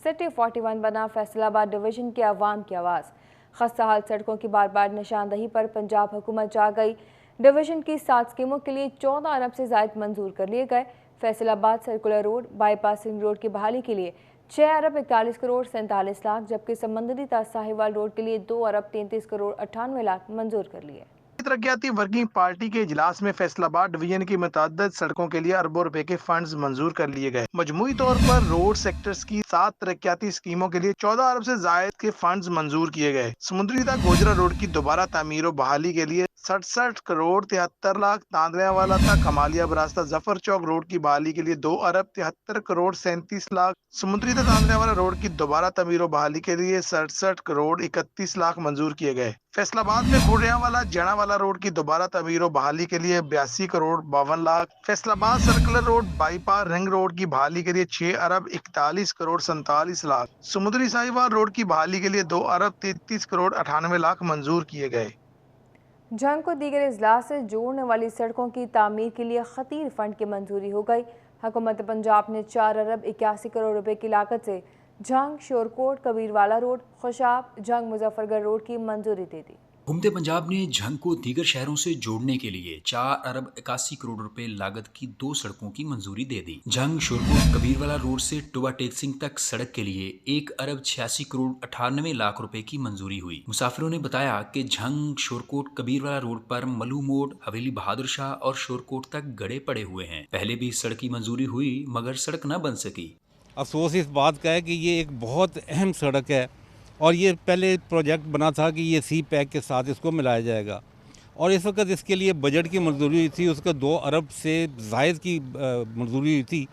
City 41 बना Faisalabad division के अवाम की आवाज़। खस्ता हाल सड़कों की बार बार निशानदही पर पंजाब हुकूमत जा गई। डिवीजन की 7 स्कीमों के लिए 14 अरब से ज़ायद मंजूर कर लिए गए। Faisalabad circular road bypass ring road की बहाली के लिए 6 अरब 41 करोड़ 47 लाख, जबकि समंदरी ता साहिवाल रोड के लिए 2 अरब 33 करोड़ 98 लाख मंजूर कर लिए। तरक्याती वर्किंग पार्टी के इजलास में फैसलाबाद डिवीजन की मुतअद्दिद सड़कों के लिए अरबों रुपए के फंड्स मंजूर कर लिए गए। मजमूई तौर पर रोड सेक्टर्स की 7 तरक्याती स्कीमों के लिए 14 अरब से जायद के फंड्स मंजूर किए गए। समुद्री तक गोजरा रोड की दोबारा तामीर और बहाली के लिए 67 करोड़ 73 लाख, तांदरियावाला तक कमालिया बरास्ता जफर चौक रोड की बहाली के लिए 2 अरब 73 करोड़ 37 लाख, समुद्री तक तांदरियावाला रोड की दोबारा तामीर और बहाली के लिए 67 करोड़ 31 लाख मंजूर किए गए। फैसलाबाद में खुर्रियावाला जनावाला रोड की दोबारा तामीर और बहाली के लिए 82 crore 52 lakh, Faisalabad circular road bypass ring road की बहाली के लिए 6 अरब 41 करोड़ 47 लाख, समुद्री साहिवाल रोड की बहाली के लिए 2 अरब 33 करोड़ 98 लाख मंजूर किए गए। जंग को दीगर अजला से जोड़ने वाली सड़कों की तामीर के लिए खतीर फंड की मंजूरी हो गई। हुकूमत पंजाब ने 4 अरब 81 करोड़ रुपए की लागत से जंग शोरकोट कबीरवाला रोड खुशाब जंग मुजफ्फरगढ़ रोड की मंजूरी दे दी। हुकूमत पंजाब ने जंग को दीगर शहरों से जोड़ने के लिए 4 अरब 81 करोड़ रुपए लागत की 2 सड़कों की मंजूरी दे दी। जंग शोरकोट कबीरवाला रोड से टुबा टेक्सिंग तक सड़क के लिए 1 अरब 86 करोड़ 98 लाख रुपए की मंजूरी हुई। मुसाफिरों ने बताया कि जंग शोरकोट कबीरवाला रोड पर मलू मोड़, हवेली बहादुर शाह और शोरकोट तक गड़े पड़े हुए हैं। पहले भी सड़क की मंजूरी हुई मगर सड़क न बन सकी। अफसोस इस बात का है कि ये एक बहुत अहम सड़क है और ये पहले प्रोजेक्ट बना था कि ये सी पैक के साथ इसको मिलाया जाएगा और इस वक्त इसके लिए बजट की मंजूरी हुई थी, उसका 2 अरब से जायद की मंजूरी हुई थी,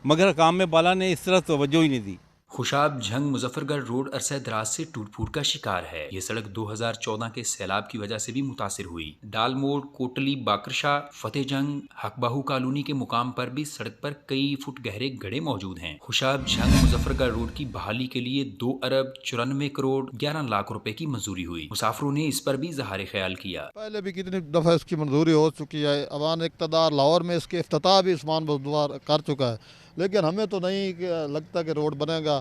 मगर हकाम में बाला ने इस तरह तवज्जो ही नहीं दी। खुशाब जंग मुजफ्फरगढ़ रोड अरसे दराज से टूट फूट का शिकार है। ये सड़क 2014 के सैलाब की वजह से भी मुतासिर हुई। डाल मोड़, कोटली, बाकरशाह, फतेह जंग, हकबाहू कॉलोनी के मुकाम पर भी सड़क पर कई फुट गहरे गड्ढे मौजूद हैं। खुशाब जंग मुजफ्फरगढ़ रोड की बहाली के लिए 2 अरब 94 करोड़ 11 लाख रुपए की मंजूरी हुई। मुसाफिरों ने इस पर भी इजहार ख्याल किया। पहले भी कितनी दफ़ा इसकी मंजूरी हो चुकी है। अवान इक़्तिदार लाहौर में इसके इफ्तिताह भी उस्मान बुज़दार कर चुका है, लेकिन हमें तो नहीं लगता कि रोड बनेगा।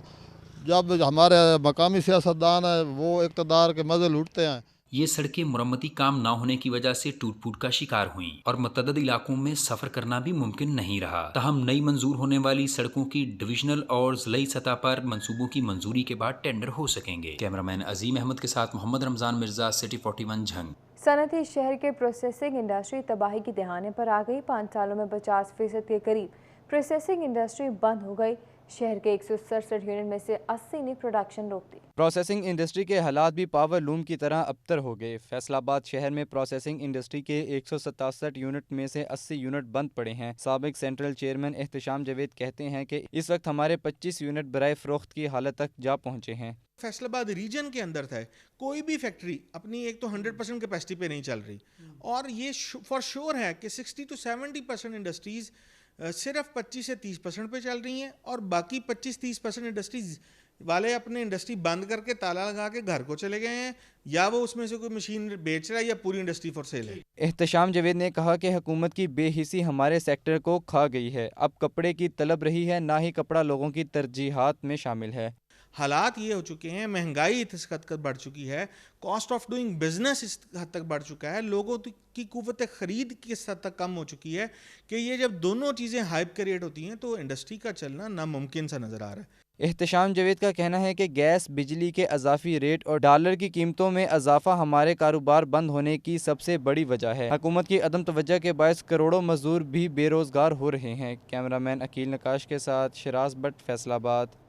जब हमारे मकामी सियासतदान है वो इक़्तिदार के मज़े लूटते हैं। ये सड़कें मुरम्मती काम न होने की वजह से टूट फूट का शिकार हुई और मुतअद्दिद इलाकों में सफर करना भी मुमकिन नहीं रहा। ताहम नई मंजूर होने वाली सड़कों की डिविजनल और ज़िलाई सतह पर मंसूबों की मंजूरी के बाद टेंडर हो सकेंगे। कैमरामैन अजीम अहमद के साथ मोहम्मद रमजान मिर्जा, सिटी 41 जंग। सनती शहर के प्रोसेसिंग इंडस्ट्री तबाही की दहाने पर आ गई। 5 सालों में 50% के करीब प्रोसेसिंग इंडस्ट्री बंद हो गई। शहर के 167 यूनिट में से 80 ने प्रोडक्शन रोक दी। प्रोसेसिंग इंडस्ट्री के हालात भी पावर लूम की तरह अबतर हो गए। फैसलाबाद शहर में प्रोसेसिंग इंडस्ट्री के 167 यूनिट में से 80 यूनिट बंद पड़े हैं। साबिक सेंट्रल चेयरमैन एहतशाम जावेद कहते हैं कि इस वक्त हमारे 25 यूनिट बराए फरोख्त की हालत तक जा पहुँचे हैं। फैसलाबाद रीजन के अंदर था कोई भी फैक्ट्री अपनी एक तो 100% कैपेसिटी पे नहीं चल रही, और ये फॉर श्योर है कि 60 to 70% इंडस्ट्रीज़ सिर्फ 25 से 30% पे चल रही हैं और बाकी 25-30% इंडस्ट्रीज वाले अपने इंडस्ट्री बंद करके ताला लगा के घर को चले गए हैं, या वो उसमें से कोई मशीन बेच रहा है या पूरी इंडस्ट्री फॉर सेल है। एहतशाम जावेद ने कहा कि हुकूमत की बेहिसी हमारे सेक्टर को खा गई है। अब कपड़े की तलब रही है, ना ही कपड़ा लोगों की तरजीहात में शामिल है। हालात ये हो चुके हैं, महंगाई इस हद तक बढ़ चुकी है, कॉस्ट ऑफ डूइंग बिजनेस इस हद तक बढ़ चुका है, लोगों की कुव्वत खरीद की इस हद तक कम हो चुकी है कि ये जब दोनों चीज़ें हाइप क्रिएट होती हैं तो इंडस्ट्री का चलना नामुमकिन सा नज़र आ रहा है। एहतशाम जावेद का कहना है कि गैस, बिजली के अजाफी रेट और डॉलर की कीमतों में इजाफा हमारे कारोबार बंद होने की सबसे बड़ी वजह है। हुकूमत की अदम तवज्जो के बायस करोड़ों मजदूर भी बेरोजगार हो रहे हैं। कैमरामैन अकील नकाश के साथ शिराज भट्ट, फैसलाबाद।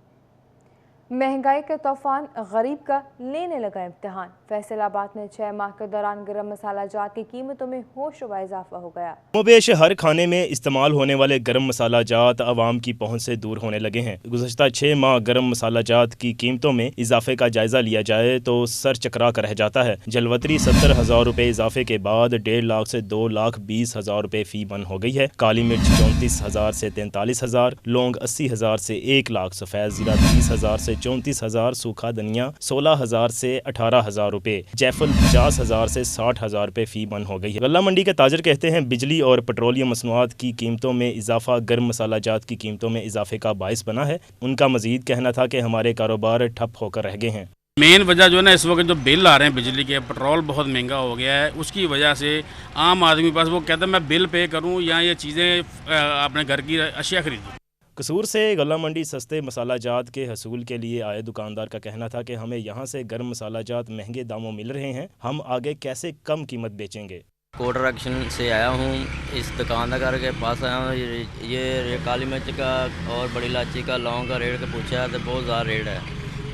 महंगाई का तूफान गरीब का लेने लगा इम्तिहान। फैसलाबाद में 6 माह के दौरान गरम मसाला जात की कीमतों में होशरुबा इजाफा हो गया। मोबेश हर खाने में इस्तेमाल होने वाले गरम मसाला जात आवाम की पहुंच से दूर होने लगे हैं। गुज़श्ता 6 माह गरम मसाला जात की कीमतों में इजाफे का जायजा लिया जाए तो सर चकरा कर रह जाता है। जलवतरी 70,000 रुपये इजाफे के बाद 1.5 लाख से 2,20,000 रुपये फी मन हो गई है। काली मिर्च 34,000 से 43,000, लौंग 80,000 से 1 लाख, सफ़ेद ज़ीरा 30,000 से 34,000, सूखा धनिया 16,000 से 18,000 रुपए, जैफल 50,000 से 60,000 रुपए फी मन हो गई है। गल्ला मंडी के ताजर कहते हैं बिजली और पेट्रोलियम मसनूआत की कीमतों में इजाफा गर्म मसाला जात की कीमतों में इजाफे का बाइस बना है। उनका मजीद कहना था कि हमारे कारोबार ठप होकर रह गए हैं। मेन वजह जो है ना, इस वक्त जो बिल आ रहे हैं बिजली के, पेट्रोल बहुत महंगा हो गया है, उसकी वजह से आम आदमी पास वो कहता है मैं बिल पे करूं या ये चीज़ें अपने घर की अशिया खरीदूं। कसूर से गल्ला मंडी सस्ते मसाला जात के हसूल के लिए आए दुकानदार का कहना था कि हमें यहाँ से गर्म मसाला जात महंगे दामों मिल रहे हैं, हम आगे कैसे कम कीमत बेचेंगे। कोटर एक्शन से आया हूँ, इस दुकानदार के पास आया हूँ। ये काली मिर्च का और बड़ी इलायची का लौंग का रेट का पूछा है तो बहुत ज़्यादा रेट है,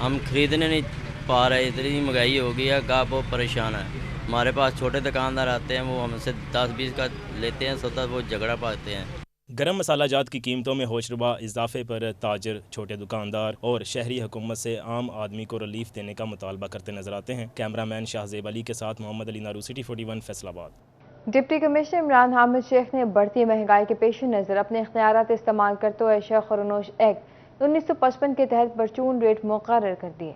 हम खरीदने नहीं पा रहे, इतनी महंगाई हो गई है, गाँव बहुत परेशान है। हमारे पास छोटे दुकानदार आते हैं, वो हमसे 10-20 का लेते हैं, सौदा वो झगड़ा पाते हैं। गरम मसाला जात की कीमतों में होशरुबा इजाफे पर ताजर, छोटे दुकानदार और शहरी हुकूमत से आम आदमी को रिलीफ देने का मुतालबा करते नजर आते हैं। कैमरामैन शाहजेब अली के साथ Mohammad Ali Naru, city 41 Faisalabad. Deputy commissioner Imran Hamid Sheikh ने बढ़ती महंगाई के पेश नज़र अपने इख्तियारात इस्तेमाल करते हुए शेख खुरनोश एक्ट 1955 के तहत परचून रेट मुकर्रर कर दिए।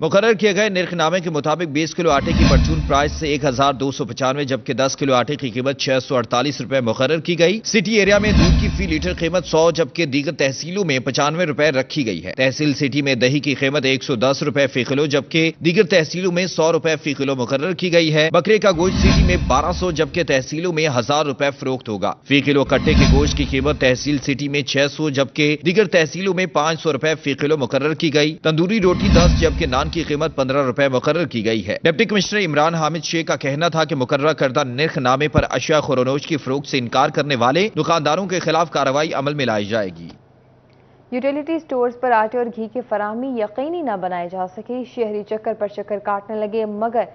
मुकर्रर किए गए निर्खनामे के मुताबिक 20 किलो आटे की परचून प्राइस से 1,295, जबकि 10 किलो आटे की कीमत 648 रुपए मुकर्रर की गई। सिटी एरिया में दूध की फी लीटर कीमत 100, जबकि दीगर तहसीलों में 95 रुपए रखी गई है। तहसील सिटी में दही की कीमत 110 रुपए फी किलो, जबकि दीगर तहसीलों में 100 रुपए फी किलो मुकर्रर की गई है। बकरे का गोश्त सिटी में 1200, जबकि तहसीलों में 1000 रुपए फरोख्त होगा। फी किलो कट्टे के गोश्त की कीमत तहसील सिटी में 600, जबकि दीगर तहसीलों में 500 रुपए फी किलो मुकर्रर की गई। तंदूरी रोटी 10, जबकि नान की कीमत 15 रुपए मुकर्रर की गई है। डिप्टी कमिश्नर इमरान हामिद शेख का कहना था कि मुकर्रर करदा निर्खनामे पर अशिया खुरनोश की फरोख्त से इनकार करने वाले दुकानदारों के खिलाफ कार्रवाई अमल में लाई जाएगी। यूटिलिटी स्टोर्स पर आटे और घी की फराहमी यकीनी न बनाई जा सकी, शहरी चक्कर पर चक्कर काटने लगे मगर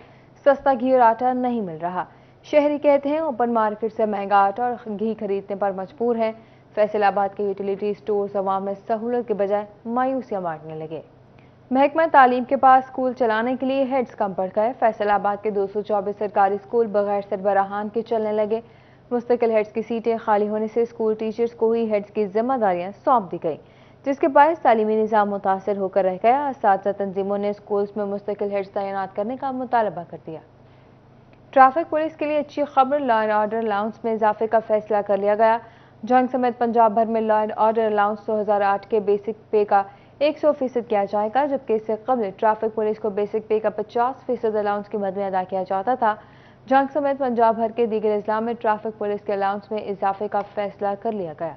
सस्ता घी और आटा नहीं मिल रहा। शहरी कहते हैं ओपन मार्केट से महंगा आटा और घी खरीदने पर मजबूर हैं। फैसलाबाद के यूटिलिटी स्टोर्स अवाम में सहूलत के बजाय मायूसियां बांटने लगे। महकमा तालीम के पास स्कूल चलाने के लिए हेड्स कम पड़ गए। फैसलाबाद के 224 सरकारी स्कूल बगैर सरबराहान के चलने लगे। मुस्तकिल हेड्स की सीटें खाली होने से स्कूल टीचर्स को ही हेड्स की जिम्मेदारियां सौंप दी गई, जिसके बायस तालीमी निज़ाम मुतासर होकर रह गया। असातिज़ा तंजीमों ने स्कूल्स में मुस्तकिल हेड्स तैनात करने का मुतालबा कर दिया। ट्रैफिक पुलिस के लिए अच्छी खबर, लॉ एंड ऑर्डर अलाउंस में इजाफे का फैसला कर लिया गया। जंग समेत पंजाब भर में लॉ एंड ऑर्डर अलाउंस 2008 के बेसिक पे का 100% किया जाएगा, जबकि इससे कबल ट्रैफिक पुलिस को बेसिक पे का 50% अलाउंस की मद में अदा किया जाता था। जंग समेत पंजाब भर के दीगर अजला में ट्रैफिक पुलिस के अलाउंस में इजाफे का फैसला कर लिया गया।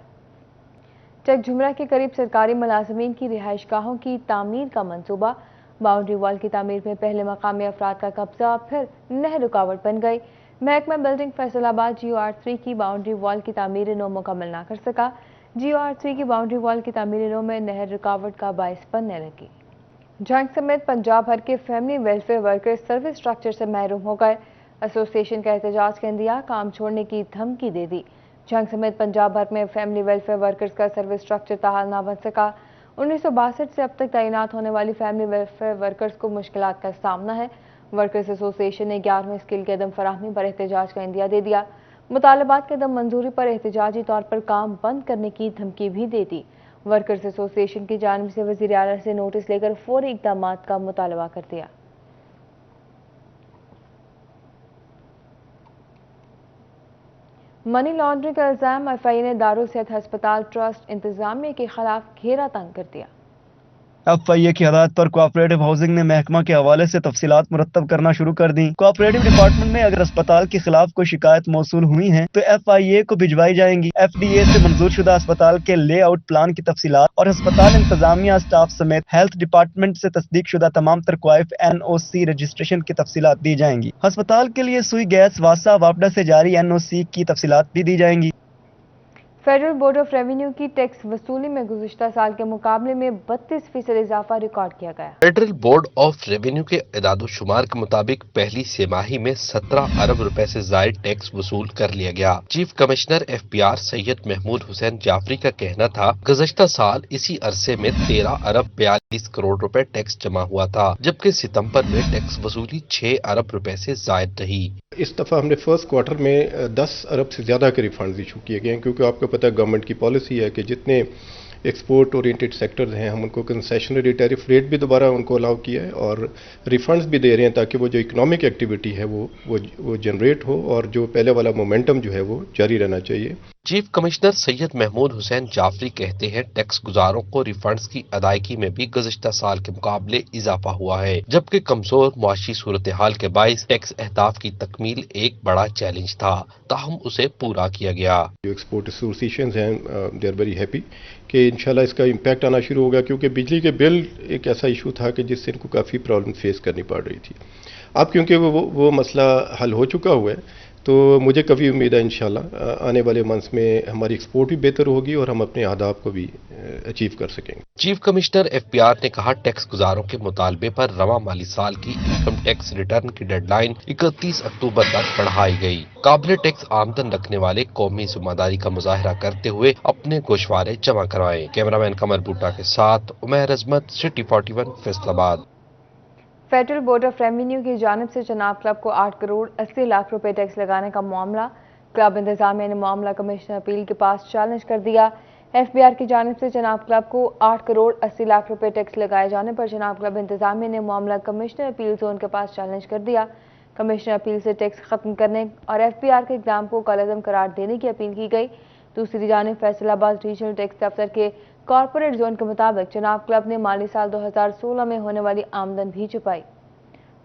चक झुमरा के करीब सरकारी मुलाजमीन की रिहाइश गाहों की तामीर का मंसूबा, बाउंड्री वॉल की तामीर में पहले मकामी अफराद का कब्जा, फिर नहर रुकावट बन गई। महकमा बिल्डिंग फैसलाबाद GOR3 की बाउंड्री वॉल की तामीर नो मुकम्मल ना कर सका। GOR3 की बाउंड्री वॉल की तामीर नो में नहर रुकावट का बायस बनने लगी। जंग समेत पंजाब भर के family welfare workers service structure से महरूम हो गए। एसोसिएशन का एहतजाज कर दिया, काम छोड़ने की धमकी दे दी। जंग समेत पंजाब भर में फैमिली वेलफेयर वर्कर्स का सर्विस स्ट्रक्चर ताहाल ना बन सका। 1962 से अब तक तैनात होने वाली फैमिली वेलफेयर वर्कर्स को मुश्किलात का सामना है। वर्कर्स एसोसिएशन ने 11वें स्किल के अदम फराहमी पर एहतजाज का इंदिया दे दिया। मुतालबात के अदम मंजूरी पर एहतजाजी तौर पर काम बंद करने की धमकी भी दे दी। वर्कर्स एसोसिएशन की जानिब से वज़ीर आला से नोटिस लेकर फौरी इक़दामात का मुतालबा कर दिया। मनी लॉन्ड्रिंग का इल्ज़ाम FIA ने दारुल सेहत हस्पताल ट्रस्ट इंतजामिया के खिलाफ घेरा तंग कर दिया। FIA की हदायत पर कोऑपरेटिव हाउसिंग ने महकमा के हवाले से तफसीलात मुरत्तब करना शुरू कर दी। कोऑपरेटिव डिपार्टमेंट में अगर अस्पताल के खिलाफ कोई शिकायत मौसूल हुई है तो FIA को भिजवाई जाएंगी। FDA से मंजूर शुदा अस्पताल के लेआउट प्लान की तफसीलात और अस्पताल इंतजामिया स्टाफ समेत हेल्थ डिपार्टमेंट से तस्दीक शुदा तमाम तरक्वाइफ NOC रजिस्ट्रेशन की तफसीलात दी जाएंगी। अस्पताल के लिए सुई गैस वासा वापडा से जारी NOC की तफसीलात भी दी जाएंगी। फेडरल बोर्ड ऑफ रेवेन्यू की टैक्स वसूली में गुज़िश्ता साल के मुकाबले में 32% इजाफा रिकॉर्ड किया गया। फेडरल बोर्ड ऑफ रेवेन्यू के इदाद-ओ-शुमार के मुताबिक पहली तिमाही में 17 अरब रुपए से जायद टैक्स वसूल कर लिया गया। Chief commissioner FPR Syed Mahmood Hussain Jafri का कहना था गुज़िश्ता साल इसी अरसे में 13 अरब 42 करोड़ रुपए टैक्स जमा हुआ था, जबकि सितंबर में टैक्स वसूली 6 अरब रुपए से जायद रही। इस दफा हमने फर्स्ट क्वार्टर में 10 अरब से ज्यादा के रिफंड इशू किए गए हैं, क्योंकि आपको पता है गवर्नमेंट की पॉलिसी है कि जितने एक्सपोर्ट ओरिएंटेड सेक्टर्स हैं, हम उनको कंसेशनरी टैरिफ रेट भी दोबारा उनको अलाउ किया है और रिफंड्स भी दे रहे हैं ताकि वो जो इकोनॉमिक एक्टिविटी है वो जनरेट हो और जो पहले वाला मोमेंटम जो है वो जारी रहना चाहिए। चीफ कमिश्नर सैयद महमूद हुसैन जाफरी कहते हैं टैक्स गुजारों को रिफंड्स की अदायगी में भी गुज़श्ता साल के मुकाबले इजाफा हुआ है, जबकि कमजोर मुआशी सूरत हाल के बाइस टैक्स अहदाफ की तकमील एक बड़ा चैलेंज था, ताहम उसे पूरा किया गया। जो एक्सपोर्ट एसोसिएशंस हैं दे आर वेरी हैप्पी कि इंशाल्लाह इसका इम्पैक्ट आना शुरू होगा, क्योंकि बिजली के बिल एक ऐसा इशू था कि जिससे इनको काफ़ी प्रॉब्लम फेस करनी पड़ रही थी। अब क्योंकि वो मसला हल हो चुका हुआ है तो मुझे काफ़ी उम्मीद है इंशाल्लाह आने वाले मंथ्स में हमारी एक्सपोर्ट भी बेहतर होगी और हम अपने अहदाफ को भी अचीव कर सकेंगे। चीफ कमिश्नर एफपीआर ने कहा टैक्स गुजारों के मुतालबे पर रवा माली साल की इनकम टैक्स रिटर्न की डेडलाइन 31 अक्टूबर तक बढ़ाई गई। काबिल टैक्स आमदन रखने वाले कौमी जिम्मेदारी का मुजाहरा करते हुए अपने गोशवारे जमा करवाएं। कैमरामैन कमर बूटा के साथ Umair Azmat, city 41 Faisalabad. Federal board of revenue की जानिब से चनाब क्लब को 8 करोड़ 80 लाख रुपए टैक्स लगाने का मामला, क्लब इंतजामिया ने मामला कमिश्नर अपील के पास चैलेंज कर दिया। एफबीआर की जानिब से चनाब क्लब को 8 करोड़ 80 लाख रुपए टैक्स लगाए जाने पर चनाब क्लब इंतजामिया ने मामला कमिश्नर अपील जोन के पास चैलेंज कर दिया। कमिश्नर अपील से टैक्स खत्म करने और एफबीआर के इक़दाम को कलअज़म करार देने की अपील की गई। दूसरी जानिब फैसलाबाद रीजनल टैक्स दफ्तर के कॉरपोरेट जोन के मुताबिक चनाब क्लब ने माली साल 2016 में होने वाली आमदन भी छुपाई।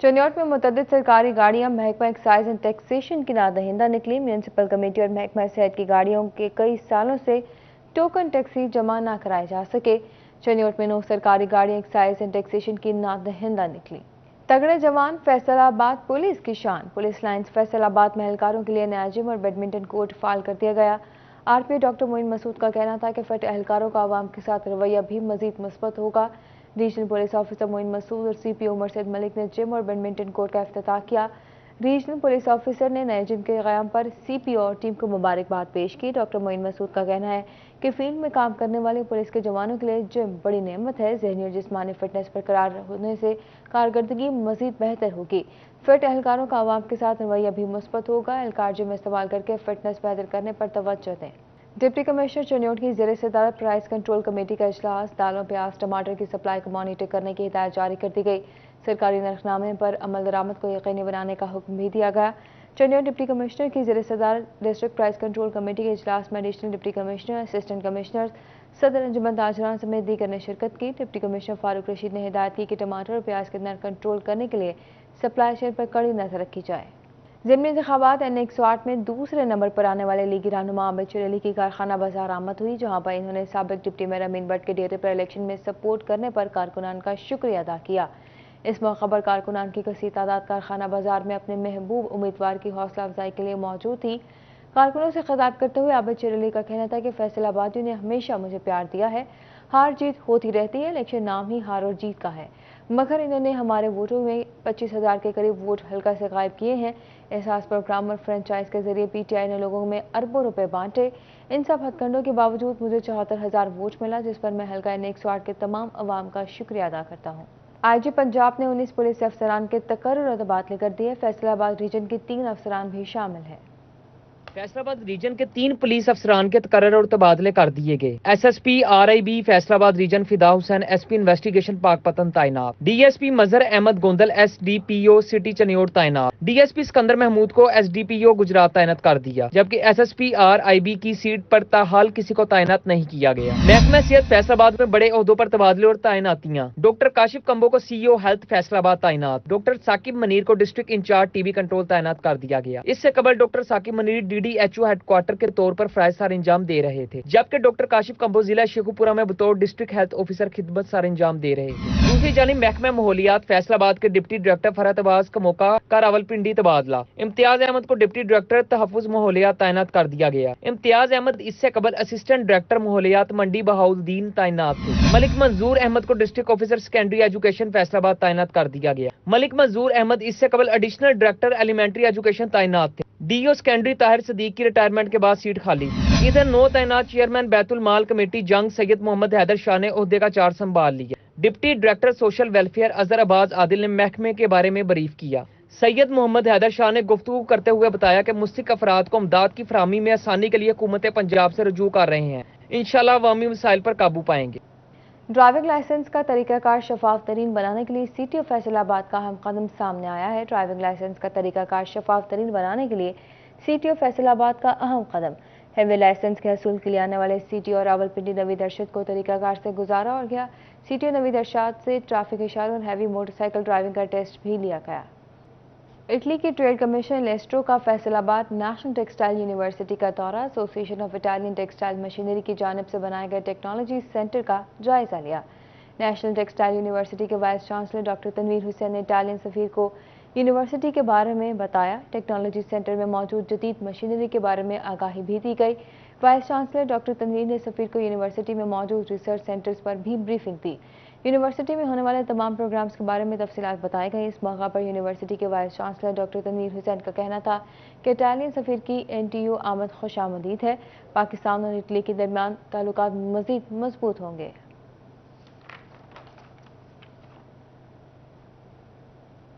चनियोट में मुतअद्दिद सरकारी गाड़ियां महकमा एक्साइज एंड टैक्सेशन की नादहिंदा निकली। म्यूनसिपल कमेटी और महकमा सेहत की गाड़ियों के कई सालों से टोकन टैक्सी जमा न कराए जा सके। चनियोट में 9 सरकारी गाड़ियां एक्साइज एंड टैक्सेशन की नादहिंदा निकली। तगड़े जवान फैसलाबाद पुलिस की शान। पुलिस लाइन्स फैसलाबाद में एहलकारों के लिए नया जिम और बैडमिंटन कोर्ट फाल कर दिया गया। आरपीओ डॉक्टर मोइन मसूद का कहना था कि फिट एहलकारों का आवाम के साथ रवैया भी मजीद मुस्बत होगा। Regional police officer Moin Masood और सीपीओ उमर सैद मलिक ने जिम और बैडमिंटन कोर्ट का इफ्तिताह किया। रीजनल पुलिस ऑफिसर ने नए जिम के क़याम पर सीपीओ और टीम को मुबारकबाद पेश की। डॉक्टर मोइन मसूद का कहना है कि फील्ड में काम करने वाले पुलिस के जवानों के लिए जिम बड़ी नेमत है। ज़हनी और जिस्मानी फिटनेस बरकरार होने से कारकर्दगी मजीद बेहतर होगी। फिट एहलकारों का आवाम के साथ रवैया भी मुस्बत होगा। एहलकार जिम इस्तेमाल करके फिटनेस बेहतर करने पर तवज्जो दें। डिप्टी कमिश्नर चनियोट की ज़ेर सदारत प्राइस कंट्रोल कमेटी का इजलास। दालों, प्याज, टमाटर की सप्लाई को मॉनिटर करने की हिदायत जारी कर दी गई। सरकारी नरखनामे पर अमल दरामद को यकीनी बनाने का हुक्म भी दिया गया। चनियोट डिप्टी कमिश्नर की ज़ेर सदारत डिस्ट्रिक्ट प्राइस कंट्रोल कमेटी के इजलास में additional deputy commissioner, assistant commissioner, सदर अंजुमन ताजरान समेत दीगर ने शिरकत की। डिप्टी कमिश्नर फारूक रशीद ने हिदायत की कि टमाटर और प्याज के नर कंट्रोल करने के लिए सप्लाई चेन पर कड़ी नजर रखी जाए। ज़िमनी इंतखाबात N108 में दूसरे नंबर पर आने वाले लीगी रहनुमा आबिद चौर अली की कारखाना बाजार आमद हुई, जहां पर इन्होंने साबिक डिप्टी मेयर अमीन भट्ट के डेरे पर इलेक्शन में सपोर्ट करने पर कारकुनान का शुक्रिया अदा किया। इस मौका पर कारकुनान की कसीर तादाद कारखाना बाजार में अपने महबूब उम्मीदवार की हौसला अफजाई के लिए मौजूद थी। कारकुनों से खिताब करते हुए आबिद चौर अली का कहना था कि फैसलाबादियों ने हमेशा मुझे प्यार दिया है। हार जीत होती रहती है, इलेक्शन नाम ही हार और जीत का है, मगर इन्होंने हमारे वोटों में 25,000 के करीब वोट हल्का से गायब किए हैं। एहसास प्रोग्राम और फ्रेंचाइज के जरिए पीटीआई ने लोगों में अरबों रुपए बांटे। इन सब हथकंडों के बावजूद मुझे 74,000 वोट मिला, जिस पर मैं हल्का N108 के तमाम अवाम का शुक्रिया अदा करता हूँ। आईजी पंजाब ने 19 पुलिस अफसरान के तकर्रुर और तबादले कर दिए। फैसलाबाद रीजन के 3 अफसरान भी शामिल हैं। फैसलाबाद रीजन के 3 पुलिस अफसरान के तकर्रुर और तबादले कर दिए गए। एसएसपी RIB फैसलाबाद रीजन फिदा हुसैन SP इन्वेस्टिगेशन पाकपतन तैनात। DSP मजहर अहमद गोंदल SDPO सिटी चनियोट तैनात। DSP सिकंदर महमूद को SDPO गुजरात तैनात कर दिया, जबकि SSP RIB की सीट पर ताहाल किसी को तैनात नहीं किया गया। महकमा सेहत फैसलाबाद में बड़े ओहदों पर तबादले और तैनातियां। डॉक्टर काशिफ कंबो को CEO हेल्थ फैसलाबाद तैनात। डॉक्टर साकिब मनीर को डिस्ट्रिक्ट इंचार्ज TB कंट्रोल तैनात कर दिया गया। इससे कबल doctor Saqib Munir DDHO headquarter के तौर पर फराइज सार इंजाम दे रहे थे, जबकि डॉक्टर काशिफ कंबो जिला शेखुपुरा में बतौर डिस्ट्रिक्ट हेल्थ ऑफिसर खिदमत सार इंजाम दे रहे थे। दूसरी जानिब महकमा माहौलियात फैसलाबाद के डिप्टी डायरेक्टर फरहत अब्बास का मौका का रावलपिंडी तबादला। इम्तियाज अहमद को डिप्टी डायरेक्टर तहफ्फुज माहौलियात तैनात कर दिया गया। इम्तियाज अहमद इससे कबल असिस्टेंट डायरेक्टर माहौलियात मंडी बहाउद्दीन तैनात थे। मलिक मंजूर अहमद को district officer secondary education Faisalabad तैनात कर दिया गया। मलिक मंजूर अहमद इससे कबल एडिशनल डायरेक्टर एलिमेंट्री एजुकेशन तैनात थे। DO सेकेंडरी ताहिर सदीक की रिटायरमेंट के बाद सीट खाली। इधर 9 तैनात चेयरमैन बैतुल माल कमेटी जंग सैयद मोहम्मद हैदर शाह ने ओहदे का चार्ज संभाल लिया। Deputy director social welfare Azhar Abbas Adil ने महकमे के बारे में ब्रीफ किया। सैयद मोहम्मद हैदर शाह ने गुफ्तगू करते हुए बताया कि मुस्तहिक अफराद को इमदाद की फराहमी में आसानी के लिए हुकूमत पंजाब से रजू कर रहे हैं। इंशाल्लाह अवामी मसाइल पर काबू पाएंगे। ड्राइविंग लाइसेंस का तरीकाकार शफाफ तरीन बनाने के लिए CTO फैसलाबाद का अहम कदम सामने आया है। ड्राइविंग लाइसेंस का तरीकाकार शफाफ तरीन बनाने के लिए CTO फैसलाबाद का अहम कदम। हेवी लाइसेंस के हसूल के लिए आने वाले CTO और रावलपिंडी नवीद अरशद को तरीकाकार से गुजारा और गया। CTO नवीद अरशद से ट्रैफिक इशारों और हैवी मोटरसाइकिल ड्राइविंग का टेस्ट भी लिया गया। इटली की ट्रेड कमिश्नर लेस्ट्रो का फैसलाबाद नेशनल टेक्सटाइल यूनिवर्सिटी का दौरा। Association of Italian textile machinery की जानिब से बनाए गए टेक्नोलॉजी सेंटर का जायजा लिया। नेशनल टेक्सटाइल यूनिवर्सिटी के vice chancellor doctor Tanveer Hussain ने इटालियन सफीर को यूनिवर्सिटी के बारे में बताया। टेक्नोलॉजी सेंटर में मौजूद जदीद मशीनरी के बारे में आगाही भी दी गई। वाइस चांसलर डॉक्टर तनवीर ने सफीर को यूनिवर्सिटी में मौजूद रिसर्च सेंटर्स पर भी ब्रीफिंग दी। यूनिवर्सिटी में होने वाले तमाम प्रोग्राम्स के बारे में तफसीलात बताई गई। इस मौका पर यूनिवर्सिटी के vice chancellor doctor Tanveer Hussain का कहना था कि इटालियन सफीर की NTU आमद खुशामदीद है। पाकिस्तान और इटली के दरमियान ताल्लुकात मजीद मजबूत होंगे।